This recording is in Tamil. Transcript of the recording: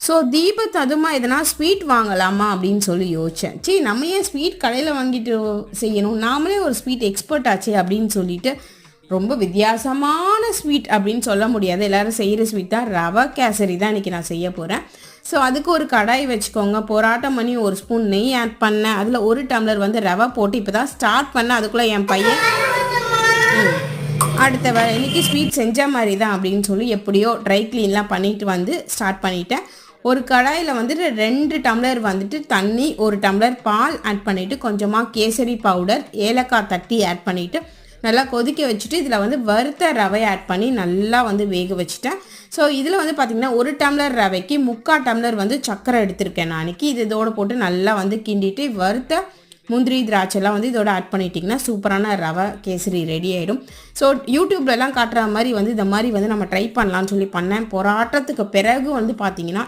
ஸோ தீபத் அதுமா எதனா ஸ்வீட் வாங்கலாமா அப்படின்னு சொல்லி யோசித்தேன். சரி நம்ம ஏன் ஸ்வீட் கடையில் வாங்கிட்டு செய்யணும், நாமளே ஒரு ஸ்வீட் எக்ஸ்பர்ட் ஆச்சு அப்படின்னு சொல்லிட்டு ரொம்ப வித்தியாசமான ஸ்வீட் அப்படின்னு சொல்ல முடியாது, எல்லோரும் செய்கிற ஸ்வீட் தான். ரவை கேசரி தான் இன்றைக்கி நான் செய்ய போகிறேன். ஸோ அதுக்கு ஒரு கடாய் வச்சுக்கோங்க. போராட்டம் பண்ணி ஒரு ஸ்பூன் நெய் ஆட் பண்ணேன். அதில் 1 டம்ளர் வந்து ரவை போட்டு இப்போ தான் ஸ்டார்ட் பண்ணேன். அதுக்குள்ளே என் பையன் அடுத்த இன்றைக்கி ஸ்வீட் செஞ்ச மாதிரி தான் அப்படின்னு சொல்லி எப்படியோ ட்ரை க்ளீன்லாம் பண்ணிட்டு வந்து ஸ்டார்ட் பண்ணிட்டேன். ஒரு கடாயில் வந்துட்டு 2 டம்ளர் வந்துட்டு தண்ணி, 1 டம்ளர் பால் ஆட் பண்ணிவிட்டு கொஞ்சமாக கேசரி பவுடர், ஏலக்காய் தட்டி ஆட் பண்ணிவிட்டு நல்லா கொதிக்க வச்சுட்டு இதில் வந்து வறுத்த ரவை ஆட் பண்ணி நல்லா வந்து வேக வச்சுட்டேன். ஸோ இதில் வந்து பார்த்திங்கன்னா 1 டம்ளர் ரவைக்கு 3/4 டம்ளர் வந்து சர்க்கரை எடுத்திருக்கேன் நான் அன்றைக்கி. இது இதோடு போட்டு நல்லா வந்து கிண்டிட்டு வறுத்த முந்திரி திராட்சைலாம் வந்து இதோட ஆட் பண்ணிட்டிங்கன்னா சூப்பரான ரவை கேசரி ரெடி ஆகிடும். ஸோ யூடியூப்லலாம் காட்டுற மாதிரி வந்து இந்த மாதிரி வந்து நம்ம ட்ரை பண்ணலான்னு சொல்லி பண்ணேன். போராட்டத்துக்கு பிறகு வந்து பார்த்திங்கன்னா